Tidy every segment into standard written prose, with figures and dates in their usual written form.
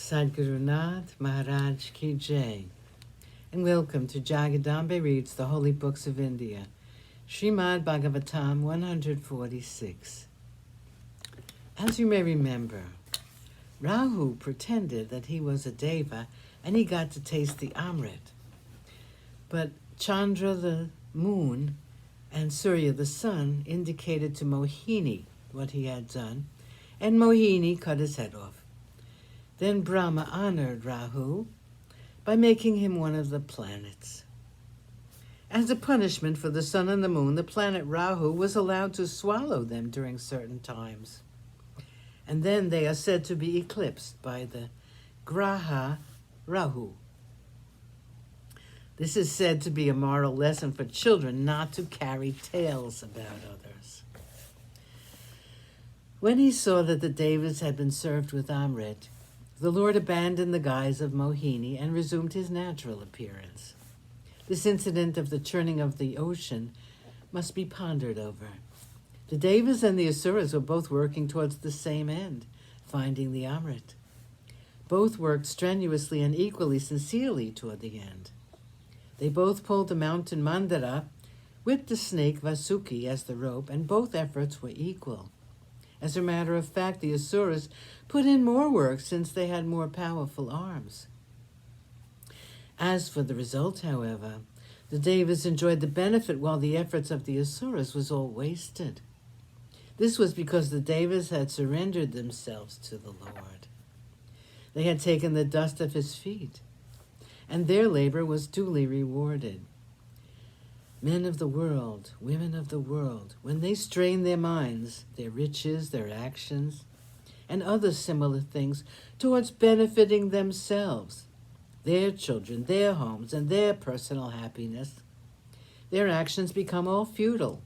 Sadguru Nath Maharaj Ki Jai, and welcome to Jagadambe Reads the Holy Books of India, ShrimadBhagavatam146. As you may remember, Rahu pretended that he was a deva and he got to taste the Amrit. But Chandra the moon and Surya the sun indicated to Mohini what he had done, and Mohini cut his head off. Then Brahma honored Rahu by making him one of the planets. As a punishment for the sun and the moon, the planet Rahu was allowed to swallow them during certain times. And then they are said to be eclipsed by the Graha Rahu. This is said to be a moral lesson for children not to carry tales about others. When he saw that the Devas had been served with Amrit, the Lord abandoned the guise of Mohini and resumed his natural appearance. This incident of the churning of the ocean must be pondered over. The Devas and the Asuras were both working towards the same end, finding the Amrit. Both worked strenuously and equally sincerely toward the end. They both pulled the mountain Mandara with the snake Vasuki as the rope, and both efforts were equal. As a matter of fact, the Asuras put in more work since they had more powerful arms. As for the result, however, the Devas enjoyed the benefit while the efforts of the Asuras was all wasted. This was because the Devas had surrendered themselves to the Lord. They had taken the dust of his feet, and their labor was duly rewarded. Men of the world, women of the world, when they strain their minds, their riches, their actions, and other similar things towards benefiting themselves, their children, their homes, and their personal happiness, their actions become all futile,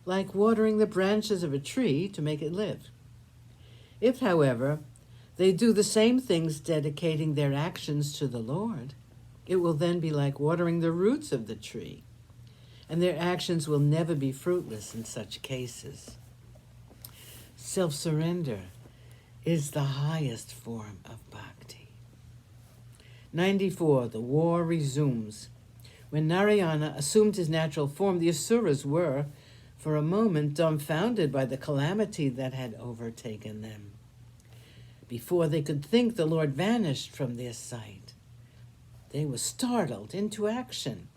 like watering the branches of a tree to make it live. If, however, they do the same things dedicating their actions to the Lord, it will then be like watering the roots of the tree, and their actions will never be fruitless in such cases. Self-surrender is the highest form of bhakti. 94. The war resumes. When Narayana assumed his natural form, the Asuras were, for a moment, dumbfounded by the calamity that had overtaken them. Before they could think, the Lord vanished from their sight. They were startled into action.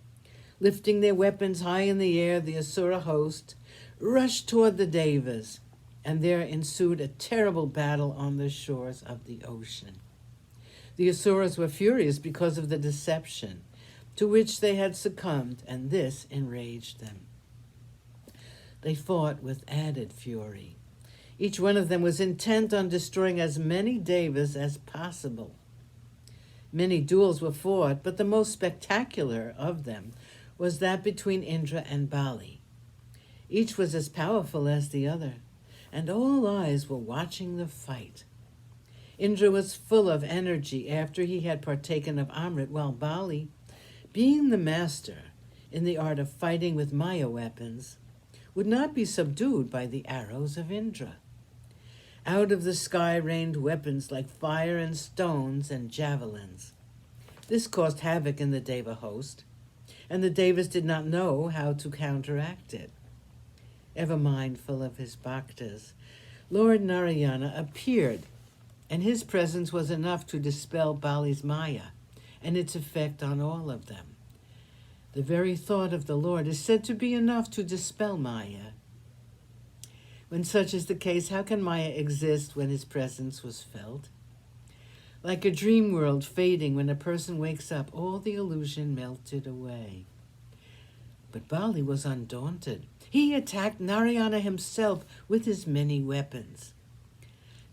Lifting their weapons high in the air, the Asura host rushed toward the Devas, and there ensued a terrible battle on the shores of the ocean. The Asuras were furious because of the deception to which they had succumbed, and this enraged them. They fought with added fury. Each one of them was intent on destroying as many Devas as possible. Many duels were fought, but the most spectacular of them was that between Indra and Bali. Each was as powerful as the other, and all eyes were watching the fight. Indra was full of energy after he had partaken of Amrit, while Bali, being the master in the art of fighting with Maya weapons, would not be subdued by the arrows of Indra. Out of the sky rained weapons like fire and stones and javelins. This caused havoc in the Deva host, and the Devas did not know how to counteract it. Ever mindful of his bhaktas, Lord Narayana appeared, and his presence was enough to dispel Bali's Maya and its effect on all of them. The very thought of the Lord is said to be enough to dispel Maya. When such is the case, how can Maya exist when his presence was felt? Like a dream world fading when a person wakes up, all the illusion melted away. But Bali was undaunted. He attacked Narayana himself with his many weapons.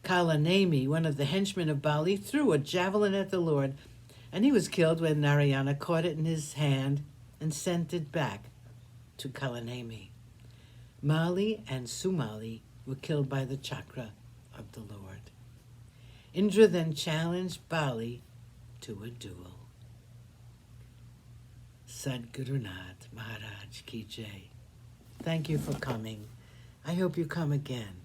Kalanemi, one of the henchmen of Bali, threw a javelin at the Lord, and he was killed when Narayana caught it in his hand and sent it back to Kalanemi. Mali and Sumali were killed by the chakra of the Lord. Indra then challenged Bali to a duel. Sadguru Nath Maharaj Ki Jai. Thank you for coming. I hope you come again.